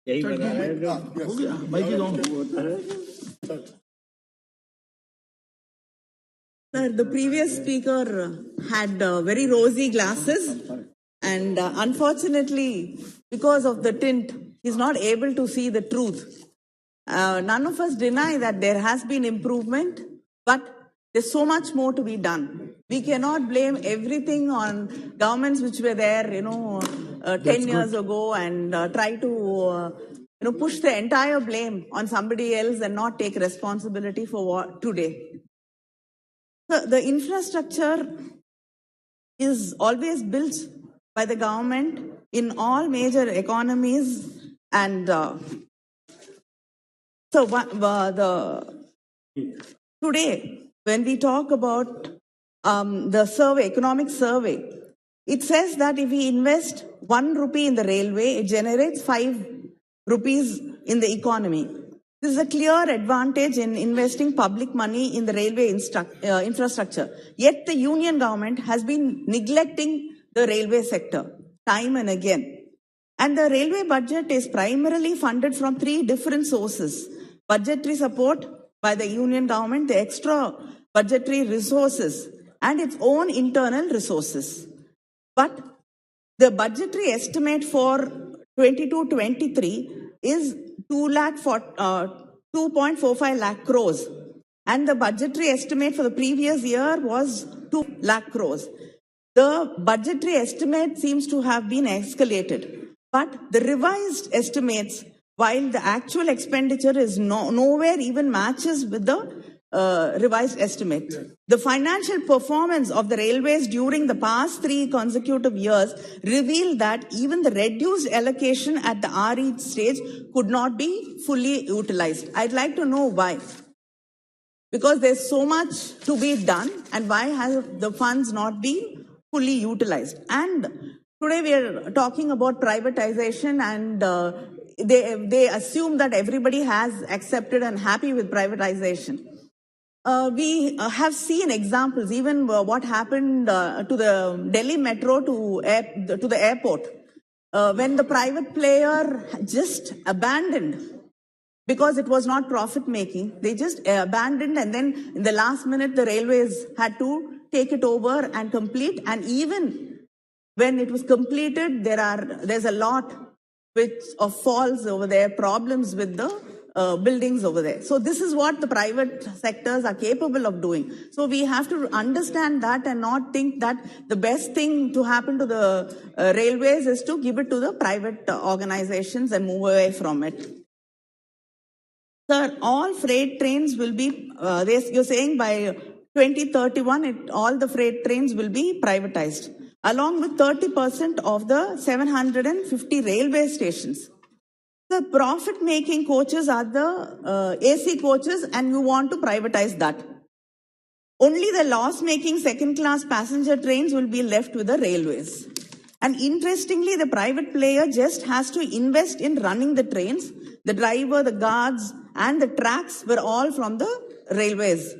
Mic is on. Sir, the previous speaker had very rosy glasses, and unfortunately, because of the tint, he's not able to see the truth. None of us deny that there has been improvement, but there's so much more to be done. We cannot blame everything on governments which were there, 10 years ago, and try to push the entire blame on somebody else and not take responsibility for what today. The infrastructure is always built by the government in all major economies, and today when we talk about the economic survey, it says that if we invest 1 rupee in the railway, it generates 5 rupees in the economy. This is a clear advantage in investing public money in the railway infrastructure. Yet the union government has been neglecting the railway sector time and again. And the railway budget is primarily funded from 3 different sources: budgetary support by the union government, the extra budgetary resources, and its own internal resources. But the budgetary estimate for 22-23 is 2.45 lakh crores. And the budgetary estimate for the previous year was 2 lakh crores. The budgetary estimate seems to have been escalated. But the revised estimates, while the actual expenditure is nowhere even matches with the revised estimate. The financial performance of the railways during the past 3 consecutive years revealed that even the reduced allocation at the RE stage could not be fully utilized. I'd like to know why. Because there's so much to be done, and why have the funds not been fully utilized? And today we are talking about privatization, and they assume that everybody has accepted and happy with privatization. We have seen examples, even what happened to the Delhi metro to the airport, when the private player just abandoned because it was not profit making. They just abandoned, and then in the last minute the railways had to take it over and complete. And even when it was completed, there's a lot of faults over there, problems with the buildings over there. So this is what the private sectors are capable of doing. So we have to understand that and not think that the best thing to happen to the railways is to give it to the private organizations and move away from it. Sir, all freight trains will be, you're saying by 2031, all the freight trains will be privatized, along with 30% of the 750 railway stations. The profit-making coaches are the AC coaches, and you want to privatize that. Only the loss-making second-class passenger trains will be left with the railways. And interestingly, the private player just has to invest in running the trains. The driver, the guards, and the tracks were all from the railways.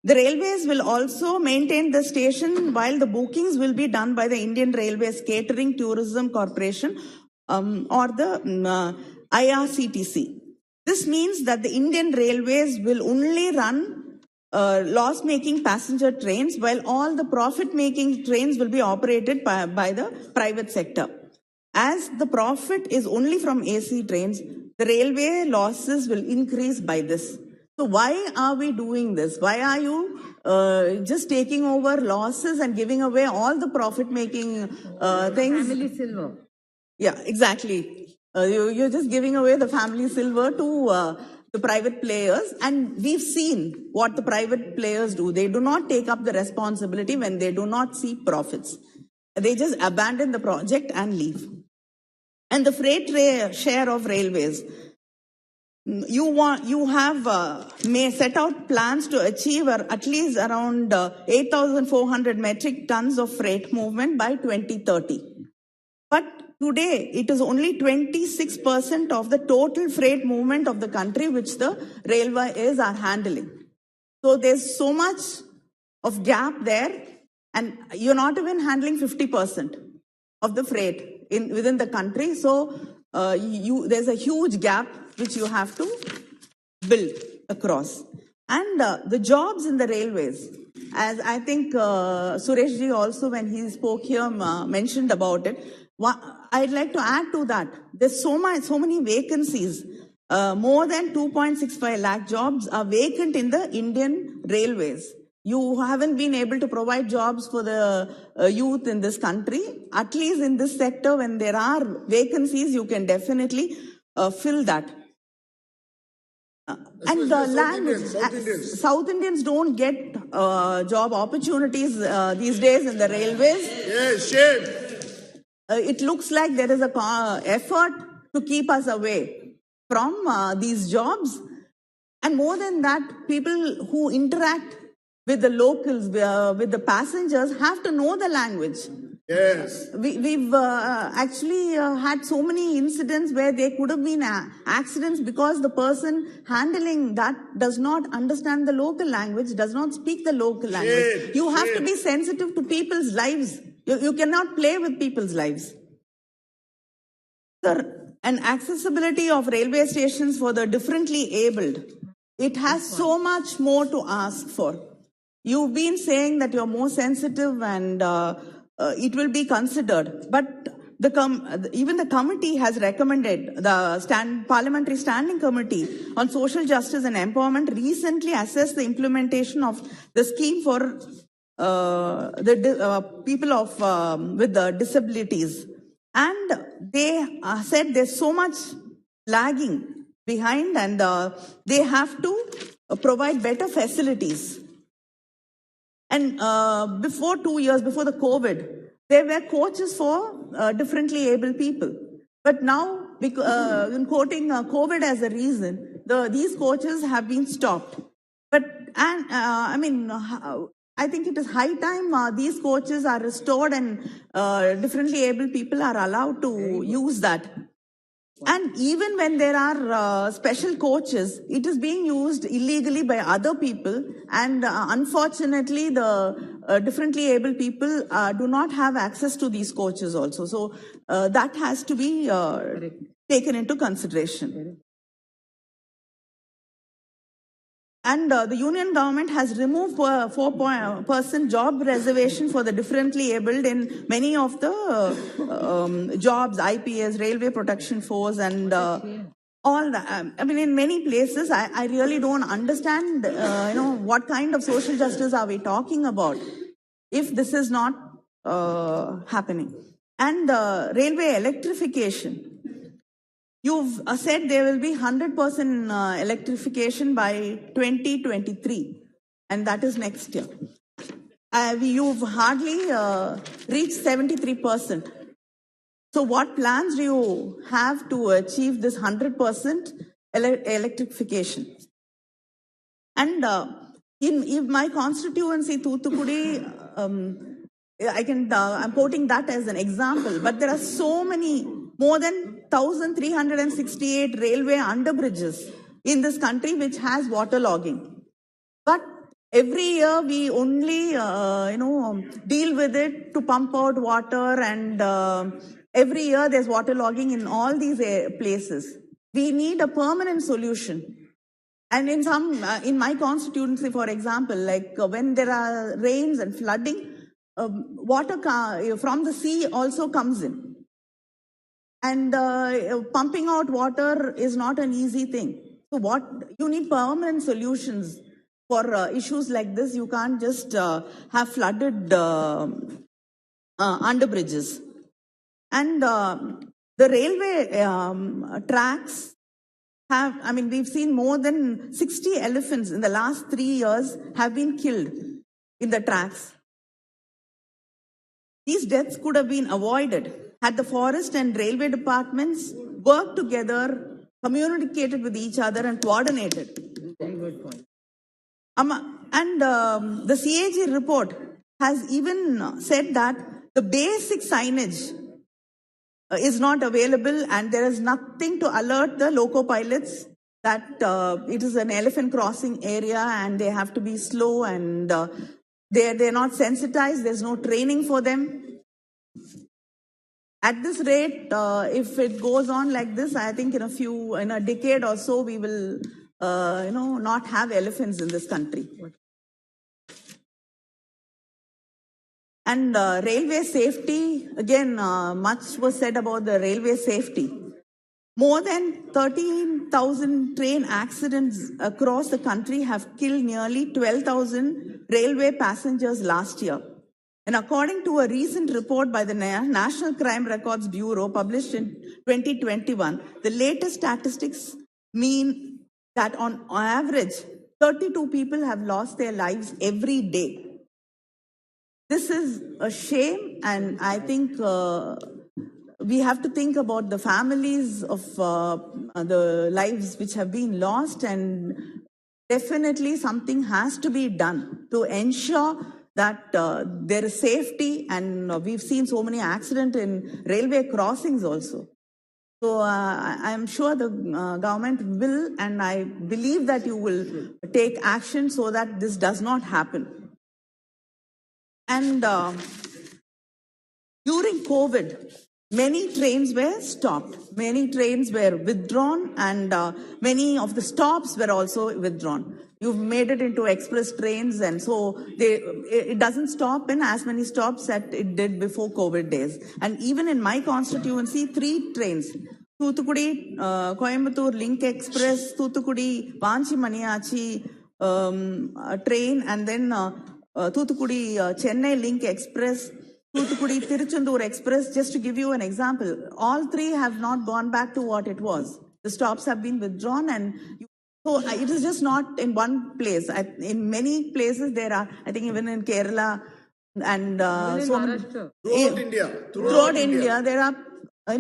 The railways will also maintain the station, while the bookings will be done by the Indian Railways Catering Tourism Corporation or the IRCTC. This means that the Indian Railways will only run loss-making passenger trains, while all the profit-making trains will be operated by the private sector. As the profit is only from AC trains, the railway losses will increase by this. So why are we doing this? Why are you just taking over losses and giving away all the profit-making things? Family silver. Yeah, exactly. You're just giving away the family silver to the private players, and we've seen what the private players do. They do not take up the responsibility when they do not see profits. They just abandon the project and leave. And the freight share of railways, you have may set out plans to achieve at least around 8,400 metric tons of freight movement by 2030. But today, it is only 26% of the total freight movement of the country which the railways are handling. So there's so much of gap there, and you're not even handling 50% of the freight within the country. So there's a huge gap which you have to build across. And the jobs in the railways, as I think Sureshji also, when he spoke here, mentioned about it. I'd like to add to that. There's so many vacancies. More than 2.65 lakh jobs are vacant in the Indian railways. You haven't been able to provide jobs for the youth in this country. At least in this sector, when there are vacancies, you can definitely fill that. And the language, South Indians don't get job opportunities these days in the railways. Yes, shame. It looks like there is a effort to keep us away from these jobs. And more than that, people who interact with the locals, with the passengers, have to know the language. Yes. We've actually had so many incidents where there could have been accidents because the person handling that does not understand the local language, does not speak the local language. You have to be sensitive to people's lives. You cannot play with people's lives. Sir, and accessibility of railway stations for the differently abled, it has so much more to ask for. You've been saying that you're more sensitive and it will be considered. But even the committee has recommended, the Parliamentary Standing Committee on Social Justice and Empowerment recently assessed the implementation of the scheme for the people with the disabilities. And they said there's so much lagging behind and they have to provide better facilities. And before 2 years, before the COVID, there were coaches for differently able people. But now, in quoting COVID as a reason, these coaches have been stopped. But, I think it is high time these coaches are restored and differently able people are allowed to use that. And even when there are special coaches, it is being used illegally by other people. And unfortunately, the differently able people do not have access to these coaches also. So that has to be taken into consideration. And the union government has removed 4% job reservation for the differently abled in many of the jobs, IPS, Railway Protection Force, and all that. In many places, I really don't understand, what kind of social justice are we talking about if this is not happening. And railway electrification. You've said there will be 100% electrification by 2023, and that is next year. You've hardly reached 73%. So what plans do you have to achieve this 100% electrification? And in my constituency, Thoothukudi, I'm quoting that as an example, but there are so many, more than 1,368 railway underbridges in this country which has waterlogging. But every year we only, deal with it to pump out water, and every year there's waterlogging in all these places. We need a permanent solution. And in my constituency, for example, like when there are rains and flooding, water from the sea also comes in. And pumping out water is not an easy thing. So you need permanent solutions for issues like this. You can't just have flooded underbridges. And the railway tracks we've seen more than 60 elephants in the last 3 years have been killed in the tracks. These deaths could have been avoided had the forest and railway departments worked together, communicated with each other, and coordinated. Very good point. And the CAG report has even said that the basic signage is not available, and there is nothing to alert the loco pilots that it is an elephant crossing area and they have to be slow, and they're not sensitized. There's no training for them. At this rate, if it goes on like this, I think in a decade or so, we will, not have elephants in this country. And railway safety, again, much was said about the railway safety. More than 13,000 train accidents across the country have killed nearly 12,000 railway passengers last year. And according to a recent report by the National Crime Records Bureau published in 2021, the latest statistics mean that on average, 32 people have lost their lives every day. This is a shame, and I think we have to think about the families of the lives which have been lost, and definitely something has to be done to ensure that there is safety, and we've seen so many accidents in railway crossings also. So I'm sure the government will, and I believe that you will take action so that this does not happen. And during COVID, many trains were stopped. Many trains were withdrawn, and many of the stops were also withdrawn. You've made it into express trains, and so it doesn't stop in as many stops that it did before COVID days. And even in my constituency, 3 trains, Thuthukudi, Coimbatore Link Express, Thuthukudi, Vanchi Maniachi train, and then Thuthukudi Chennai Link Express, Thuthukudi Tiruchendur Express, just to give you an example. All 3 have not gone back to what it was. The stops have been withdrawn, and so it is just not in one place. In many places there are, I think even in Kerala and throughout India, there are, a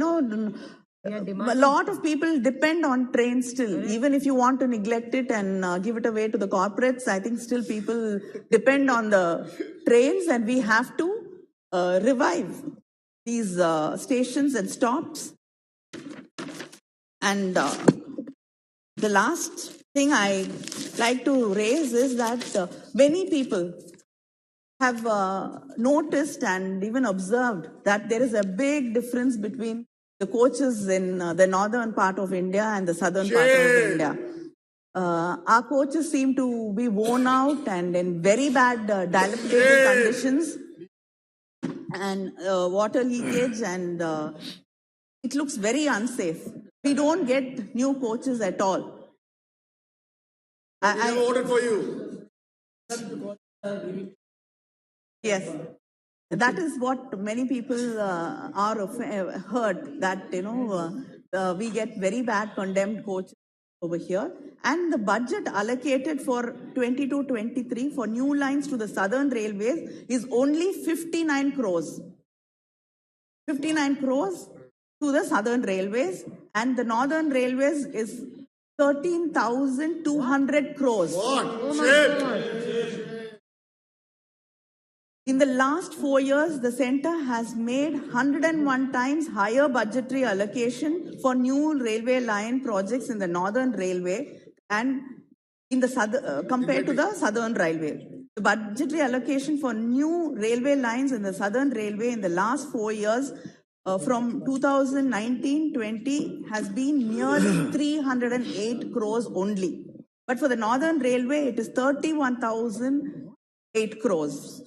lot of people depend on trains still. Even if you want to neglect it and give it away to the corporates, I think still people depend on the trains, and we have to revive these stations and stops. And the last thing I like to raise is that many people have noticed and even observed that there is a big difference between the coaches in the northern part of India and the southern part of India. Our coaches seem to be worn out and in very bad dilapidated conditions, and water leakage, and it looks very unsafe. We don't get new coaches at all. I ordered for you. Yes. That is what many people are heard, that we get very bad condemned coaches over here. And the budget allocated for 22-23 for new lines to the southern railways is only 59 crores. 59 crores to the southern railways, and the northern railways is 13,200 crores. What? Oh my God. In the last 4 years, the centre has made 101 times higher budgetary allocation for new railway line projects in the Northern Railway and in the compared to the Southern Railway. The budgetary allocation for new railway lines in the Southern Railway in the last 4 years from 2019-20 has been nearly 308 crores only. But for the Northern Railway, it is 31,008 crores.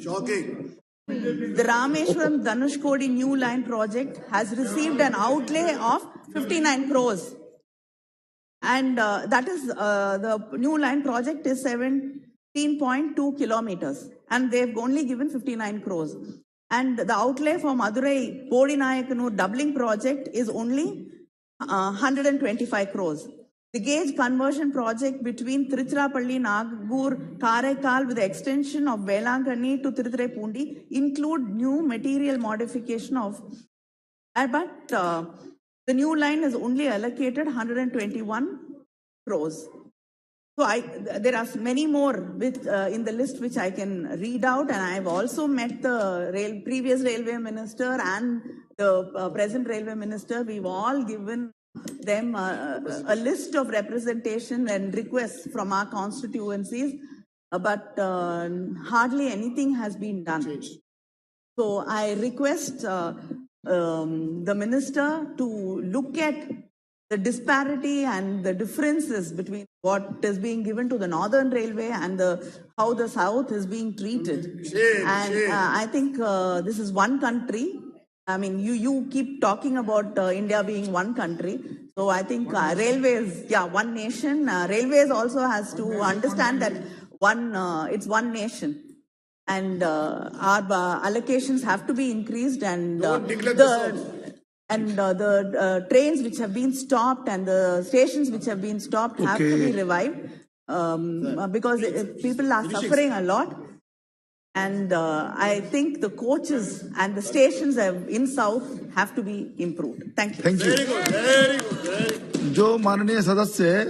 Shocking. The Rameshwaram Dhanushkodi new line project has received an outlay of 59 crores. And that is, the new line project is 17.2 kilometers. And they've only given 59 crores. And the outlay for Madurai Bodinayakanur doubling project is only 125 crores. The gauge conversion project between Tiruchirappalli, Nagpur, Karaikal with the extension of Velangani to Tiruthirepundi include new material modification of, but the new line is only allocated 121 crores. So there are many more in the list which I can read out, and I've also met the previous railway minister and the present railway minister. We've all given them a list of representation and requests from our constituencies, but hardly anything has been done. So I request the minister to look at the disparity and the differences between what is being given to the Northern Railway and how the South is being treated. Shame. I think this is one country. I mean, you keep talking about India being one country. So I think railways, one nation. Railways also has to understand that it's one nation. And our allocations have to be increased, and the trains which have been stopped and the stations which have been stopped have to be revived because people are suffering a lot. And I think the coaches and the stations in South have to be improved. Thank you. Thank you. Very good. Very good. Very good. जो माननीय सदस्य